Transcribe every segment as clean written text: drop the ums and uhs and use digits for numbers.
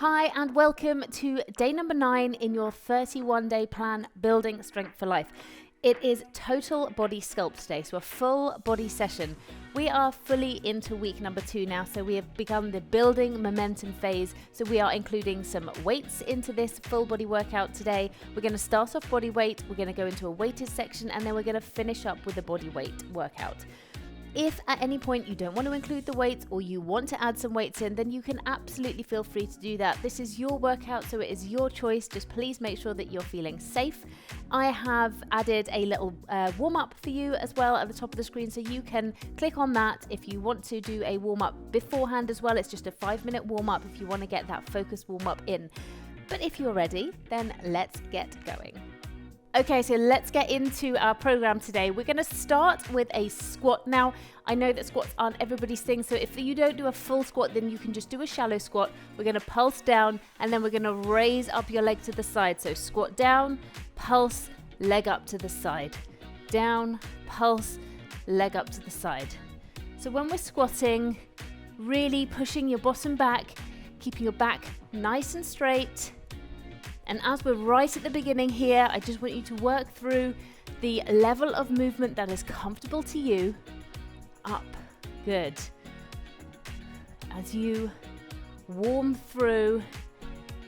Hi and welcome to day number 9 in your 31-day plan, Building Strength for Life. It is Total Body Sculpt today, so a full body session. We are fully into week number 2 now, so we have begun the building momentum phase. So we are including some weights into this full body workout today. We're going to start off body weight, we're going to go into a weighted section, and then we're going to finish up with a body weight workout. If at any point you don't want to include the weights or you want to add some weights in, then you can absolutely feel free to do that. This is your workout, so it is your choice. Just please make sure that you're feeling safe. I have added a little warm-up for you as well at the top of the screen, so you can click on that if you want to do a warm-up beforehand as well. It's just a 5-minute warm-up if you want to get that focused warm-up in. But if you're ready, then let's get going. Okay, so let's get into our program today. We're going to start with a squat. Now, I know that squats aren't everybody's thing, so if you don't do a full squat, then you can just do a shallow squat. We're going to pulse down, and then we're going to raise up your leg to the side. So squat down, pulse, leg up to the side. Down, pulse, leg up to the side. So when we're squatting, really pushing your bottom back, keeping your back nice and straight. And as we're right at the beginning here, I just want you to work through the level of movement that is comfortable to you. Up. Good. As you warm through,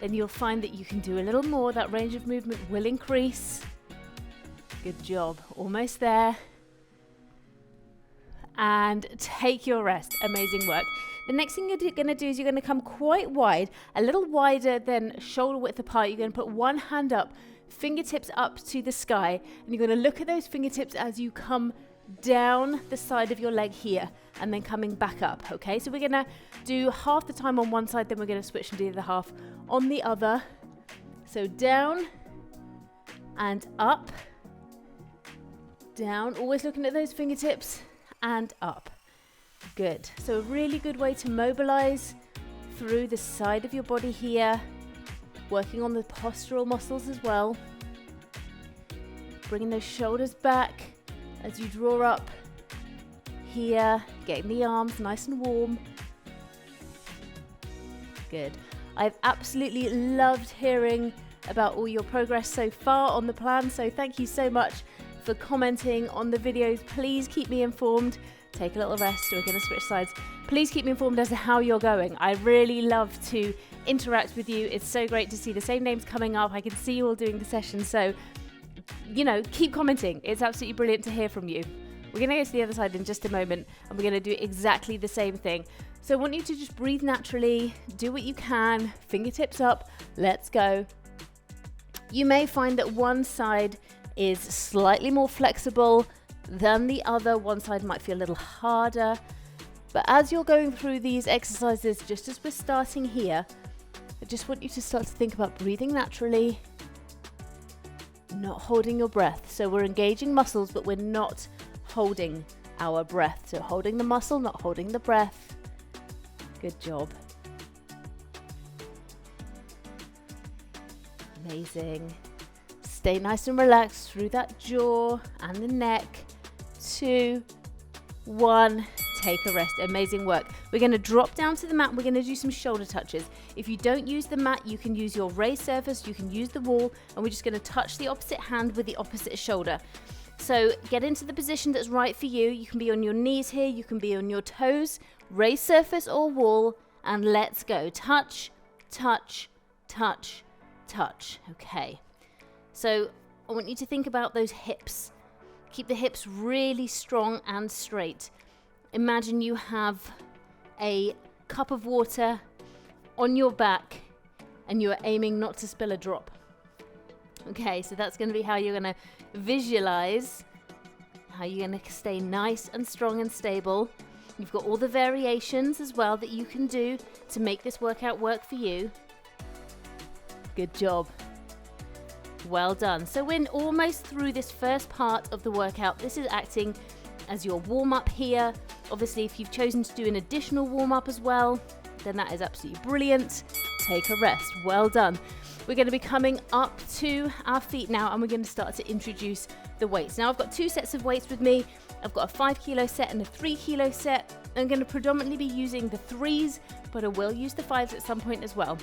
then you'll find that you can do a little more. That range of movement will increase. Good job. Almost there. And take your rest. Amazing work. The next thing you're going to do is you're going to come quite wide, a little wider than shoulder width apart. You're going to put one hand up, fingertips up to the sky, and you're going to look at those fingertips as you come down the side of your leg here and then coming back up. Okay, so we're going to do half the time on one side, then we're going to switch and do the other half on the other. So down and up, down, always looking at those fingertips, and up. Good. So a really good way to mobilize through the side of your body here, working on the postural muscles as well. Bringing those shoulders back as you draw up here, getting the arms nice and warm. Good. I've absolutely loved hearing about all your progress so far on the plan, so thank you so much for commenting on the videos. Please keep me informed. Take a little rest. We're going to switch sides. Please keep me informed as to how you're going. I really love to interact with you. It's so great to see the same names coming up. I can see you all doing the session. So, keep commenting. It's absolutely brilliant to hear from you. We're going to go to the other side in just a moment, and we're going to do exactly the same thing. So I want you to just breathe naturally. Do what you can. Fingertips up. Let's go. You may find that one side is slightly more flexible than the other. One side might feel a little harder, but as you're going through these exercises, just as we're starting here, I just want you to start to think about breathing naturally, not holding your breath. So we're engaging muscles, but we're not holding our breath. So holding the muscle, not holding the breath. Good job. Amazing. Stay nice and relaxed through that jaw and the neck. 2, 1, take a rest. Amazing work. We're going to drop down to the mat. We're going to do some shoulder touches. If you don't use the mat, you can use your raised surface, you can use the wall, and we're just going to touch the opposite hand with the opposite shoulder. So get into the position that's right for you. You can be on your knees here, you can be on your toes, raised surface or wall, and let's go. Touch, touch, touch, touch. Okay. So I want you to think about those hips. Keep the hips really strong and straight. Imagine you have a cup of water on your back and you're aiming not to spill a drop. Okay, so that's going to be how you're going to visualize how you're going to stay nice and strong and stable. You've got all the variations as well that you can do to make this workout work for you. Good job. Well done. So we're almost through this first part of the workout. This is acting as your warm-up here. Obviously, if you've chosen to do an additional warm-up as well, then that is absolutely brilliant. Take a rest. Well done. We're going to be coming up to our feet now, and we're going to start to introduce the weights. Now, I've got 2 sets of weights with me. I've got a 5 kilo set and a 3 kilo set. I'm going to predominantly be using the 3s, but I will use the 5s at some point as well.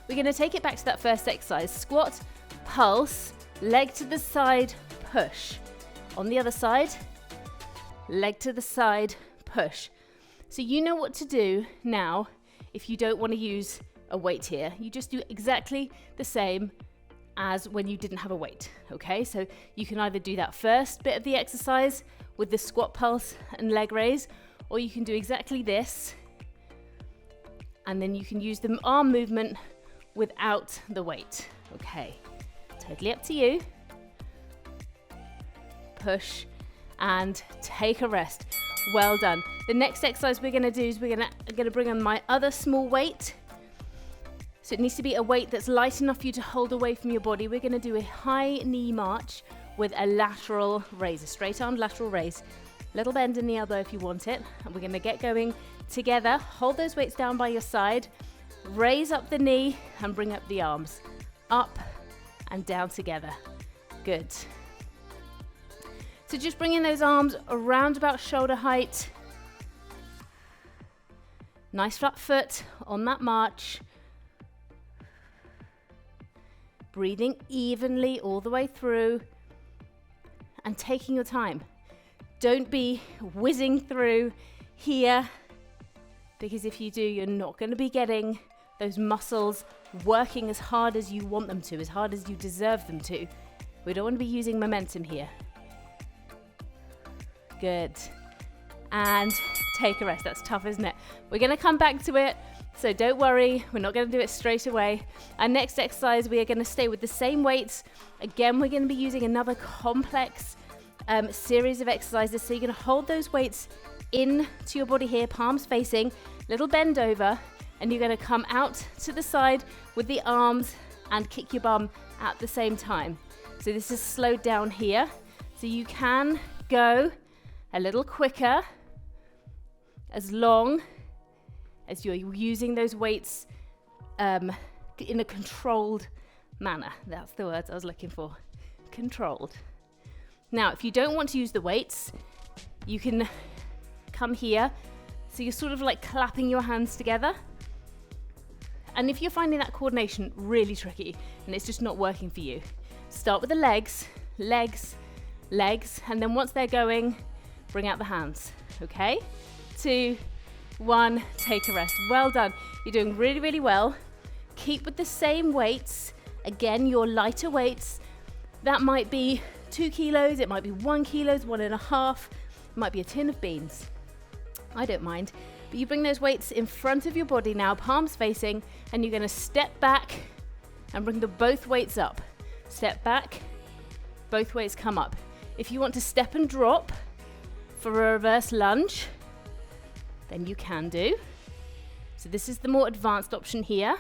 we're going to take it back to that first exercise. Squat, pulse, leg to the side, push. On the other side, leg to the side, push. So you know what to do now if you don't want to use a weight here. You just do exactly the same as when you didn't have a weight, okay? So you can either do that first bit of the exercise with the squat, pulse and leg raise, or you can do exactly this, and then you can use the arm movement without the weight, okay? Totally up to you. Push and take a rest. Well done. The next exercise we're gonna do is we're gonna bring on my other small weight. So it needs to be a weight that's light enough for you to hold away from your body. We're gonna do a high knee march with a lateral raise, a straight arm lateral raise. Little bend in the elbow if you want it. And we're gonna get going together. Hold those weights down by your side. Raise up the knee and bring up the arms. Up and down together. Good. So just bringing those arms around about shoulder height. Nice flat foot on that march. Breathing evenly all the way through and taking your time. Don't be whizzing through here, because if you do, you're not going to be getting those muscles working as hard as you want them to, as hard as you deserve them to. We don't want to be using momentum here. Good. And take a rest. That's tough, isn't it? We're going to come back to it. So don't worry, we're not going to do it straight away. Our next exercise, we are going to stay with the same weights. Again, we're going to be using another complex series of exercises. So you're going to hold those weights into your body here, palms facing, little bend over, and you're going to come out to the side with the arms and kick your bum at the same time. So this is slowed down here. So you can go a little quicker, as long as you're using those weights in a controlled manner. That's the words I was looking for. Controlled. Now, if you don't want to use the weights, you can come here. So you're sort of like clapping your hands together. And if you're finding that coordination really tricky and it's just not working for you, start with the legs, legs, legs, and then once they're going, bring out the hands, okay? 2, 1, take a rest. Well done. You're doing really, really well. Keep with the same weights. Again, your lighter weights. That might be 2 kilos, it might be 1 kilo, 1.5, it might be a tin of beans. I don't mind. But you bring those weights in front of your body now, palms facing, and you're going to step back and bring both weights up. Step back, both weights come up. If you want to step and drop for a reverse lunge, then you can do. So this is the more advanced option here.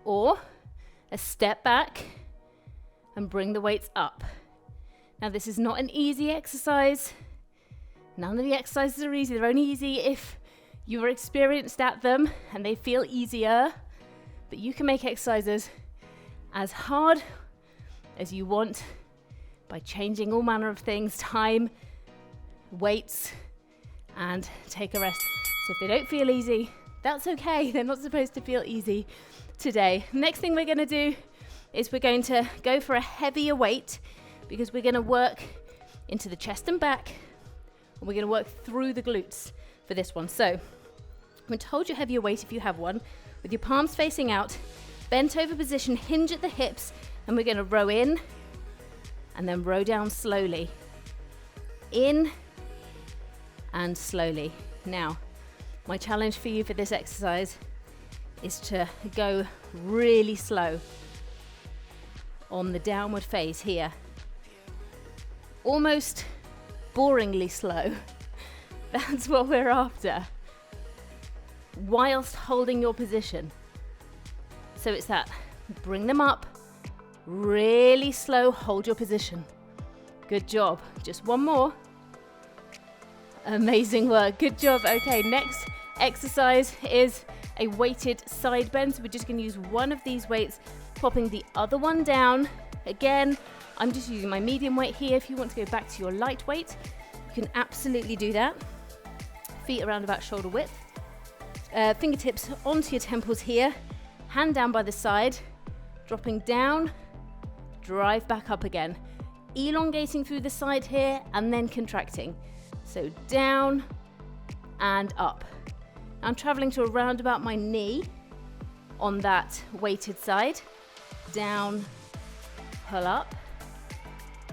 Or a step back and bring the weights up. Now this is not an easy exercise. None of the exercises are easy. They're only easy if you're experienced at them and they feel easier. But you can make exercises as hard as you want by changing all manner of things, time, weights, and take a rest. So if they don't feel easy, that's okay. They're not supposed to feel easy today. Next thing we're going to do is we're going to go for a heavier weight, because we're going to work into the chest and back, and we're going to work through the glutes for this one. So I'm going to hold your heavier weight if you have one, with your palms facing out, bent over position, hinge at the hips, and we're going to row in and then row down slowly. In and slowly. Now, my challenge for you for this exercise is to go really slow on the downward phase here. Almost boringly slow. That's what we're after. Whilst holding your position. So it's that, bring them up, really slow, hold your position. Good job. Just one more. Amazing work. Good job. Okay, next exercise is a weighted side bend. So we're just going to use one of these weights, popping the other one down. Again, I'm just using my medium weight here. If you want to go back to your light weight, you can absolutely do that. Feet around about shoulder width. Fingertips onto your temples here. hand down by the side, dropping down, drive back up again. Elongating through the side here and then contracting. So down and up. I'm traveling to around about my knee on that weighted side. Down, pull up.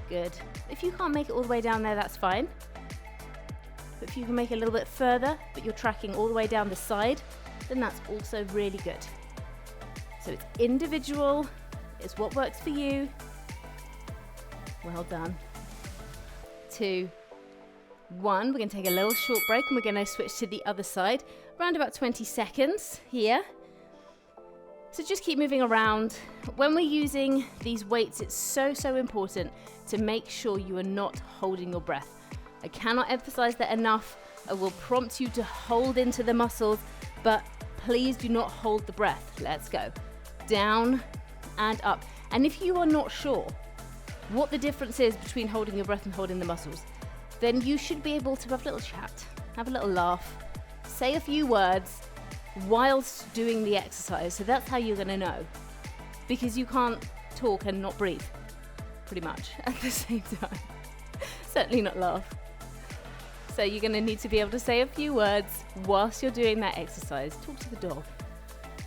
Good. If you can't make it all the way down there, that's fine. But if you can make it a little bit further, but you're tracking all the way down the side, then that's also really good. So it's individual, it's what works for you. Well done. 2, 1. We're going to take a little short break and we're going to switch to the other side. Around about 20 seconds here. So just keep moving around. When we're using these weights, it's so important to make sure you are not holding your breath. I cannot emphasize that enough. I will prompt you to hold into the muscles, but please do not hold the breath. Let's go. Down and up. And if you are not sure what the difference is between holding your breath and holding the muscles, then you should be able to have a little chat, have a little laugh, say a few words whilst doing the exercise. So that's how you're going to know, because you can't talk and not breathe pretty much at the same time. Certainly not laugh. So you're going to need to be able to say a few words whilst you're doing that exercise. Talk to the dog,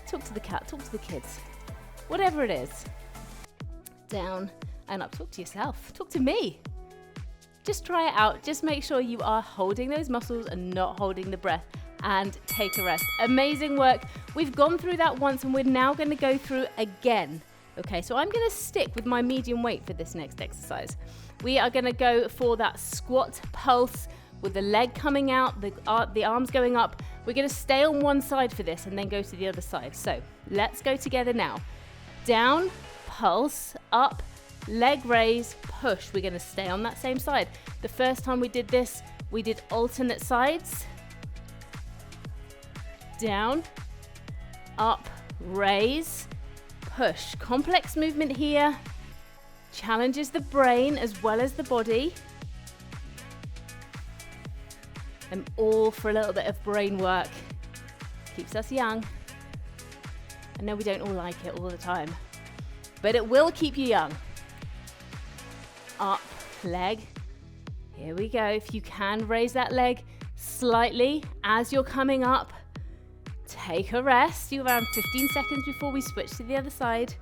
talk to the cat, talk to the kids, whatever it is. Down and up. Talk to yourself, talk to me. Just try it out. Just make sure you are holding those muscles and not holding the breath, and take a rest. Amazing work. We've gone through that once and we're now going to go through again. Okay, so I'm going to stick with my medium weight for this next exercise. We are going to go for that squat pulse with the leg coming out, the arms going up. We're going to stay on one side for this and then go to the other side. So let's go together now. Down, pulse, up, leg raise, push. We're going to stay on that same side. The first time we did this, we did alternate sides. Down, up, raise, push. Complex movement here. Challenges the brain as well as the body. And all for a little bit of brain work. Keeps us young. I know we don't all like it all the time, but it will keep you young. Up, leg. Here we go. If you can raise that leg slightly as you're coming up, take a rest. You have around 15 seconds before we switch to the other side.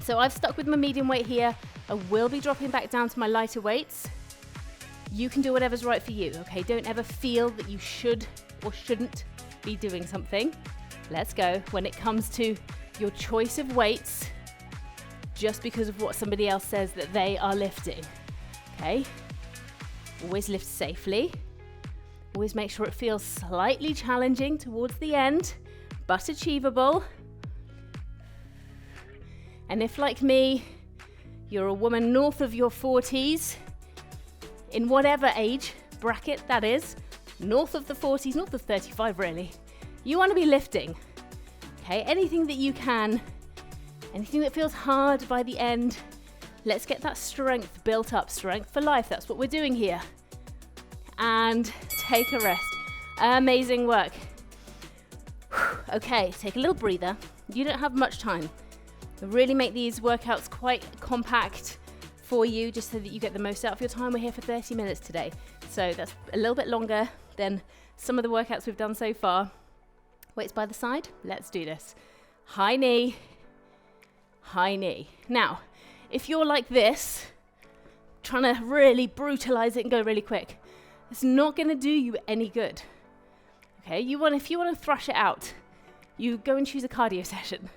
So I've stuck with my medium weight here. I will be dropping back down to my lighter weights. You can do whatever's right for you, okay? Don't ever feel that you should or shouldn't be doing something. Let's go. When it comes to your choice of weights, just because of what somebody else says that they are lifting, okay? Always lift safely. Always make sure it feels slightly challenging towards the end, but achievable. And if, like me, you're a woman north of your 40s, in whatever age bracket that is, north of the 40s, north of 35 really, you want to be lifting, okay? Anything that you can, anything that feels hard by the end, let's get that strength built up. Strength for life, that's what we're doing here. And take a rest. Amazing work. Okay, take a little breather. You don't have much time. Really make these workouts quite compact for you, just so that you get the most out of your time. We're here for 30 minutes today, so that's a little bit longer than some of the workouts we've done so far. Weights by the side, let's do this. High knee, high knee. Now, if you're like this, trying to really brutalize it and go really quick, it's not going to do you any good. Okay, if you want to thrash it out, you go and choose a cardio session.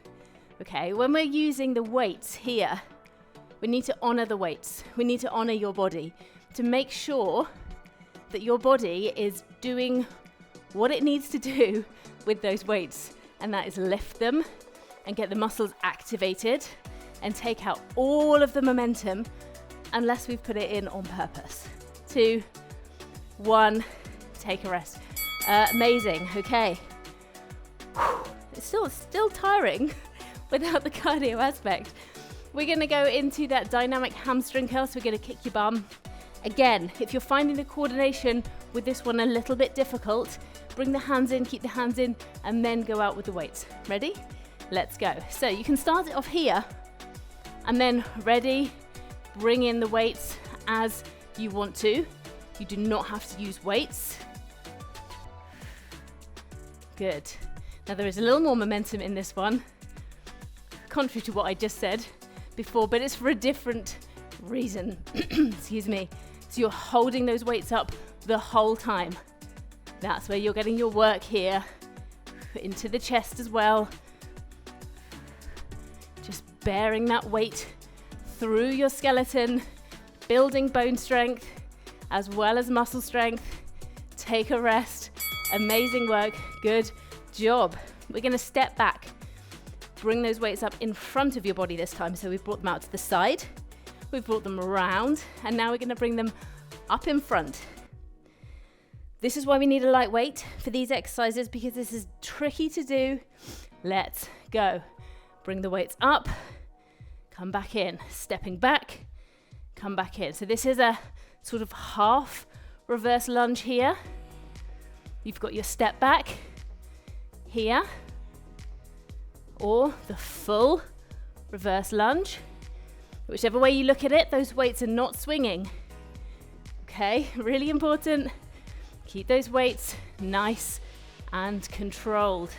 Okay, when we're using the weights here, we need to honor the weights. We need to honor your body to make sure that your body is doing what it needs to do with those weights, and that is lift them and get the muscles activated and take out all of the momentum unless we've put it in on purpose. 2, 1, take a rest. Amazing, okay. It's still tiring without the cardio aspect. We're gonna go into that dynamic hamstring curl, so we're gonna kick your bum Again, if you're finding the coordination with this one a little bit difficult, bring the hands in, keep the hands in, and then go out with the weights. Ready? Let's go. So you can start it off here, and then ready, bring in the weights as you want to. You do not have to use weights. Good. Now there is a little more momentum in this one, contrary to what I just said before, but it's for a different reason. Excuse me. So you're holding those weights up the whole time. That's where you're getting your work here, into the chest as well. Just bearing that weight through your skeleton, building bone strength as well as muscle strength. Take a rest. Amazing work. Good job. We're going to step back. Bring those weights up in front of your body this time. So we've brought them out to the side. We've brought them around. And now we're going to bring them up in front. This is why we need a light weight for these exercises, because this is tricky to do. Let's go. Bring the weights up. Come back in. Stepping back. Come back in. So this is a sort of half reverse lunge here. You've got your step back here, or the full reverse lunge. Whichever way you look at it, those weights are not swinging. Okay, really important. Keep those weights nice and controlled.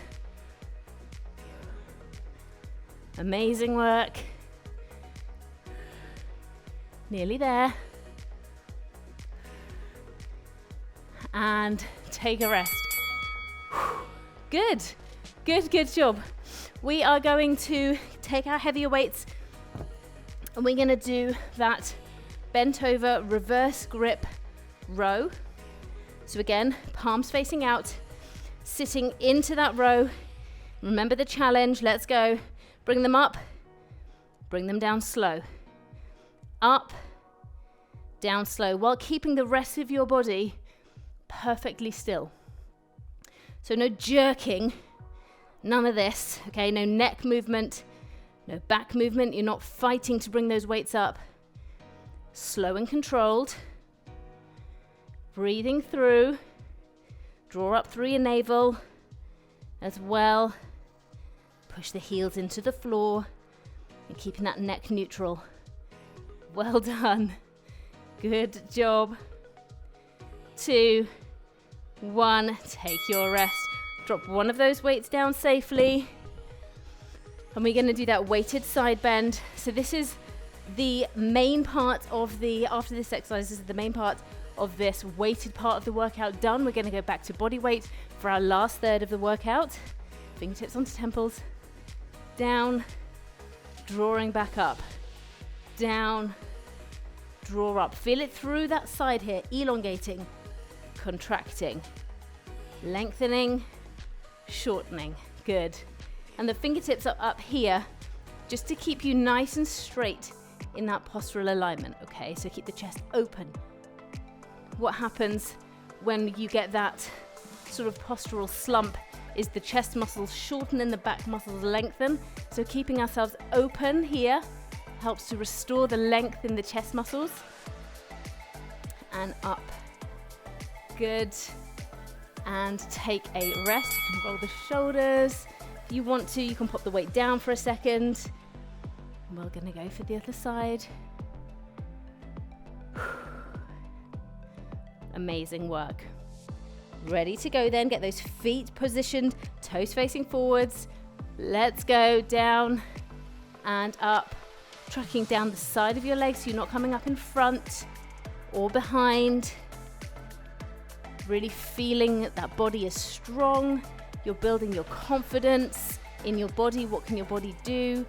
Amazing work. Nearly there. And take a rest. Good, good job. We are going to take our heavier weights and we're going to do that bent over reverse grip row. So again, palms facing out, sitting into that row. Remember the challenge. Let's go. Bring them up, bring them down slow. Up, down slow, while keeping the rest of your body perfectly still. So no jerking, none of this, okay? No neck movement, no back movement. You're not fighting to bring those weights up. Slow and controlled. Breathing through. Draw up through your navel as well. Push the heels into the floor and keeping that neck neutral. Well done. Good job. 2, 1, take your rest. Drop one of those weights down safely. And we're going to do that weighted side bend. So this is the main part of after this exercise, this is the main part of this weighted part of the workout done. We're going to go back to body weight for our last third of the workout. Fingertips onto temples. Down, drawing back up. Down, draw up. Feel it through that side here, elongating, contracting, lengthening, shortening. Good. And the fingertips are up here just to keep you nice and straight in that postural alignment, okay? So keep the chest open. What happens when you get that sort of postural slump is the chest muscles shorten and the back muscles lengthen. So keeping ourselves open here helps to restore the length in the chest muscles. And up. Good. And take a rest. You can roll the shoulders. If you want to, you can pop the weight down for a second. We're going to go for the other side. Amazing work. Ready to go then. Get those feet positioned, toes facing forwards. Let's go down and up. Tracking down the side of your legs so you're not coming up in front or behind. Really feeling that that body is strong. You're building your confidence in your body. What can your body do?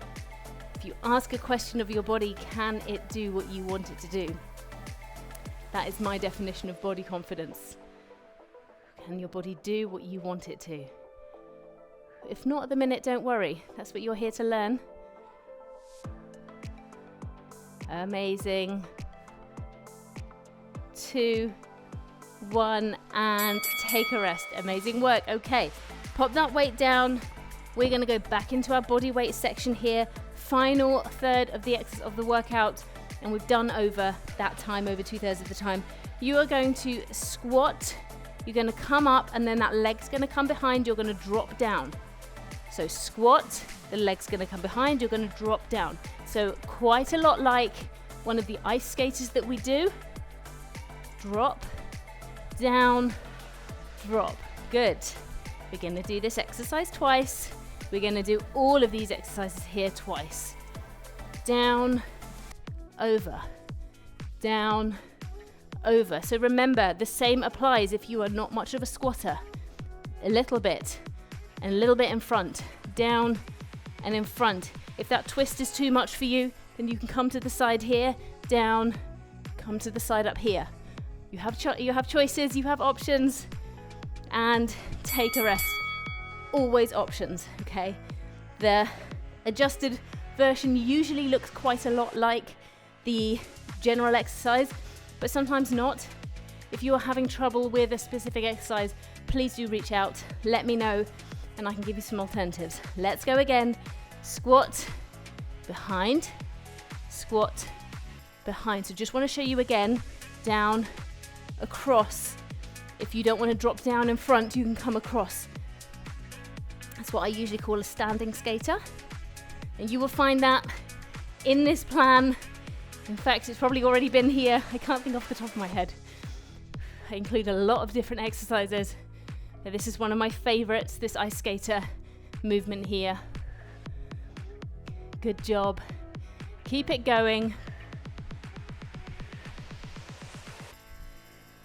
If you ask a question of your body, can it do what you want it to do? That is my definition of body confidence. Can your body do what you want it to? If not at the minute, don't worry. That's what you're here to learn. Amazing. 2, 1, and take a rest. Amazing work. Okay, pop that weight down. We're going to go back into our body weight section here. Final third of the workout. and we've done over that time, over 2/3 of the time, you are going to squat, you're going to come up, and then that leg's going to come behind, you're going to drop down. So squat, the leg's going to come behind, you're going to drop down. So quite a lot like one of the ice skaters that we do. Drop, down, drop. Good. We're going to do this exercise twice. We're going to do all of these exercises here twice. Down, over, down, over. So remember, the same applies if you are not much of a squatter. A little bit, and a little bit in front, down and in front. If that twist is too much for you, then you can come to the side here, down, come to the side up here. You have choices, you have options, and take a rest. Always options, okay? The adjusted version usually looks quite a lot like the general exercise, but sometimes not. If you are having trouble with a specific exercise, please do reach out, let me know, and I can give you some alternatives. Let's go again. Squat, behind, squat, behind. So just want to show you again, down, across. If you don't want to drop down in front, you can come across. That's what I usually call a standing skater. And you will find that in this plan. In fact, it's probably already been here. I can't think off the top of my head. I include a lot of different exercises. This is one of my favorites, this ice skater movement here. Good job. Keep it going.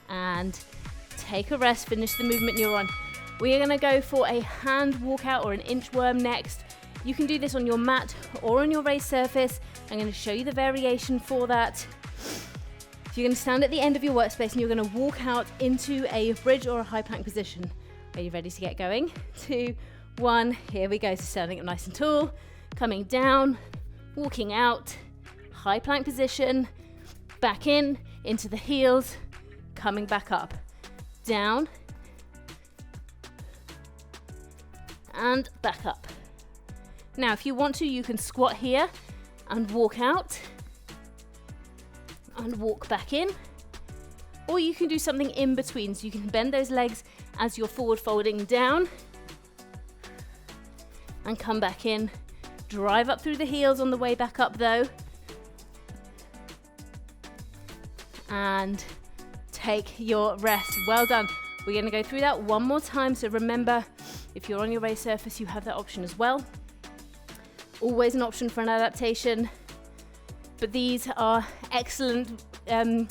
And take a rest, finish the movement you're on. We are gonna go for a hand walkout or an inchworm next. You can do this on your mat or on your raised surface. I'm gonna show you the variation for that. So you're gonna stand at the end of your workspace and you're gonna walk out into a bridge or a high plank position. Are you ready to get going? 2, 1, here we go. So standing up nice and tall, coming down, walking out, high plank position, back in, into the heels, coming back up, down, and back up. Now, if you want to, you can squat here and walk out and walk back in, or you can do something in between. So you can bend those legs as you're forward folding down and come back in. Drive up through the heels on the way back up though. And take your rest. Well done. We're going to go through that one more time. So remember, if you're on your raised surface, you have that option as well. Always an option for an adaptation. But these are excellent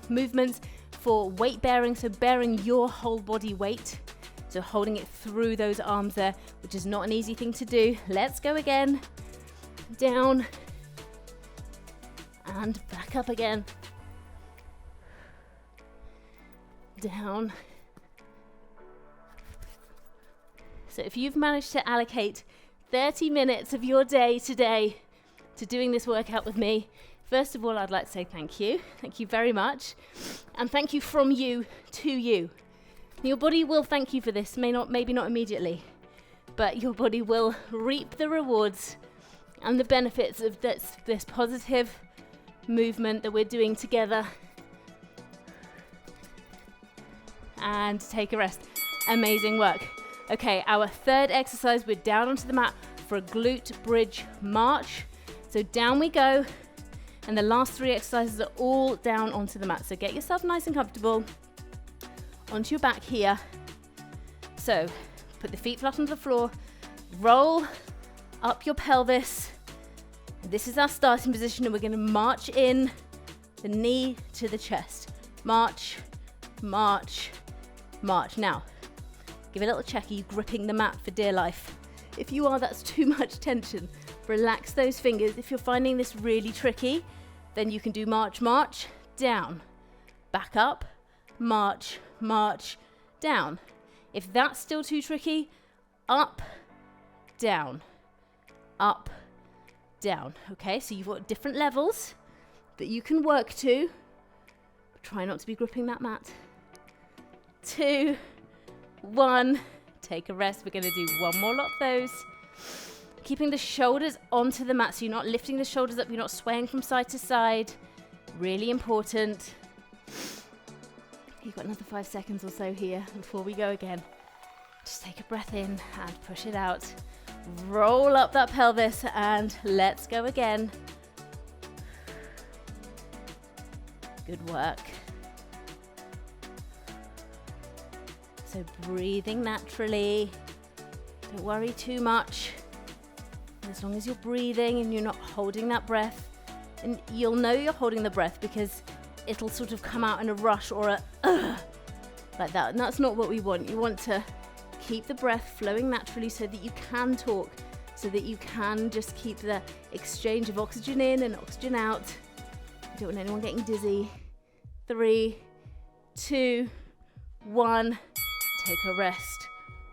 movements for weight bearing. So bearing your whole body weight. So holding it through those arms there, which is not an easy thing to do. Let's go again. Down. And back up again. Down. So if you've managed to allocate 30 minutes of your day today to doing this workout with me, first of all, I'd like to say thank you. Thank you very much. And thank you from you to you. Your body will thank you for this, maybe not immediately, but your body will reap the rewards and the benefits of this positive movement that we're doing together. And take a rest. Amazing work. Okay, our third exercise, we're down onto the mat for a glute bridge march. So down we go. And the last 3 exercises are all down onto the mat. So get yourself nice and comfortable onto your back here. So put the feet flat onto the floor, roll up your pelvis. And this is our starting position, and we're going to march in the knee to the chest. March, march, march. Now, give a little check. Are you gripping the mat for dear life? If you are, that's too much tension. Relax those fingers. If you're finding this really tricky, then you can do march, march, down, back up, march, march, down. If that's still too tricky, up, down, up, down. Okay, so you've got different levels that you can work to. Try not to be gripping that mat. 2, 1, take a rest. We're going to do one more lot of those. Keeping the shoulders onto the mat, so you're not lifting the shoulders up, you're not swaying from side to side. Really important. You've got another 5 seconds or so here before we go again. Just take a breath in and push it out. Roll up that pelvis and let's go again. Good work. So breathing naturally. Don't worry too much. As long as you're breathing and you're not holding that breath, and you'll know you're holding the breath because it'll sort of come out in a rush or a like that. And that's not what we want. You want to keep the breath flowing naturally so that you can talk, so that you can just keep the exchange of oxygen in and oxygen out. You don't want anyone getting dizzy. 3, 2, 1. Take a rest.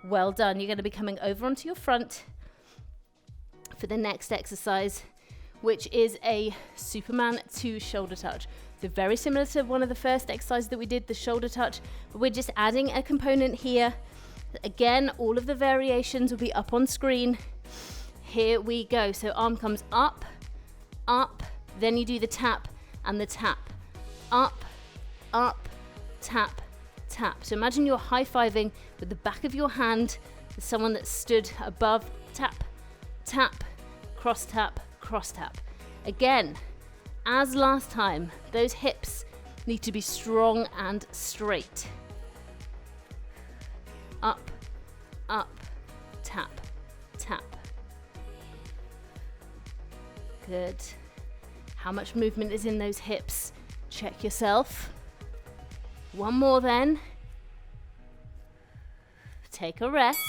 Well done. You're going to be coming over onto your front for the next exercise, which is a Superman 2 shoulder touch. So very similar to one of the first exercises that we did, the shoulder touch, but we're just adding a component here. Again, all of the variations will be up on screen. Here we go. So arm comes up, up, then you do the tap and the tap. Up, up, tap, tap. So imagine you're high-fiving with the back of your hand with someone that stood above. Tap, tap, cross tap, cross tap. Again, as last time, those hips need to be strong and straight. Up, up, tap, tap. Good. How much movement is in those hips? Check yourself. One more then. Take a rest.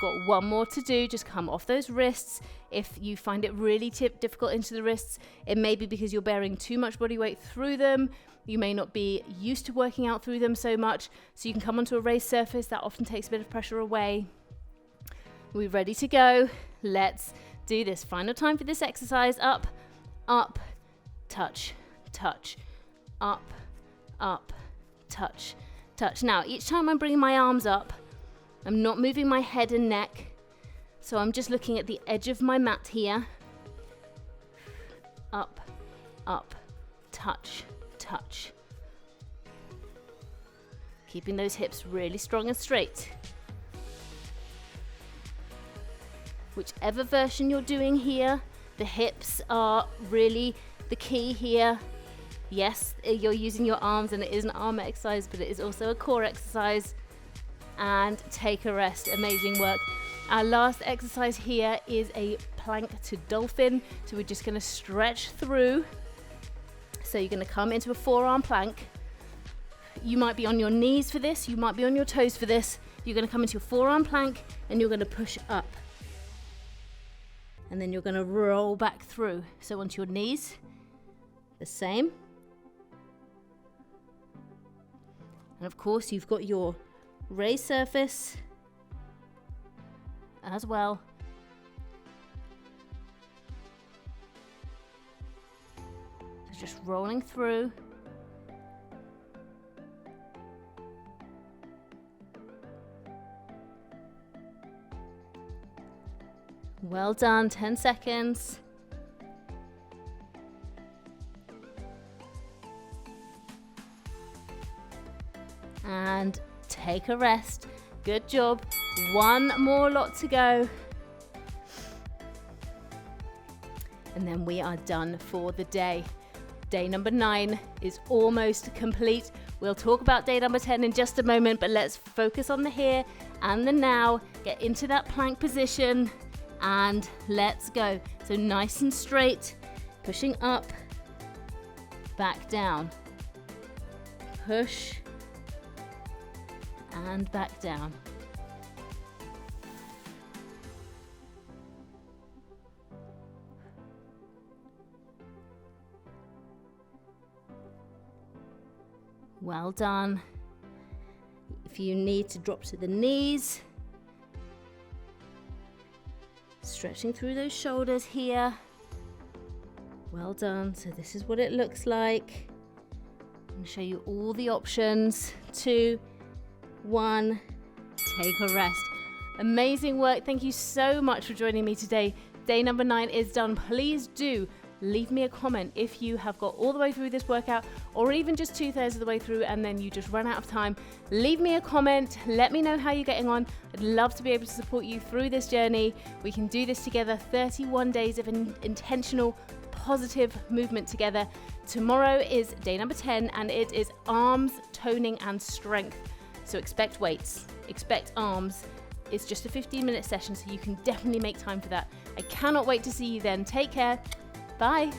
We've got one more to do. Just come off those wrists. If you find it really difficult into the wrists, it may be because you're bearing too much body weight through them. You may not be used to working out through them so much. So you can come onto a raised surface. That often takes a bit of pressure away. We're ready to go. Let's do this. Final time for this exercise. Up, up, touch, touch. Up, up, touch, touch. Now, each time I'm bringing my arms up, I'm not moving my head and neck. So I'm just looking at the edge of my mat here. Up, up, touch, touch. Keeping those hips really strong and straight. Whichever version you're doing here, the hips are really the key here. Yes, you're using your arms and it is an arm exercise, but it is also a core exercise. And take a rest. Amazing work. Our last exercise here is a plank to dolphin. So we're just going to stretch through. So you're going to come into a forearm plank. You might be on your knees for this. You might be on your toes for this. You're going to come into your forearm plank and you're going to push up. And then you're going to roll back through. So onto your knees. The same. And of course, you've got your raised surface as well. So just rolling through. Well done, 10 seconds. And take a rest. Good job. One more lot to go. And then we are done for the day. Day number 9 is almost complete. We'll talk about day number 10 in just a moment, but let's focus on the here and the now. Get into that plank position and let's go. So nice and straight, pushing up, back down, push, and back down. Well done. If you need to drop to the knees, stretching through those shoulders here. Well done. So this is what it looks like. I'm going to show you all the options. 2, 1, take a rest. Amazing work. Thank you so much for joining me today. Day number 9 is done. Please do leave me a comment if you have got all the way through this workout, or even just 2/3 of the way through and then you just run out of time. Leave me a comment, let me know how you're getting on. I'd love to be able to support you through this journey. We can do this together, 31 days of intentional, positive movement together. Tomorrow is day number 10 and it is arms, toning and strength. So expect weights, expect arms. It's just a 15-minute session, so you can definitely make time for that. I cannot wait to see you then. Take care. Bye.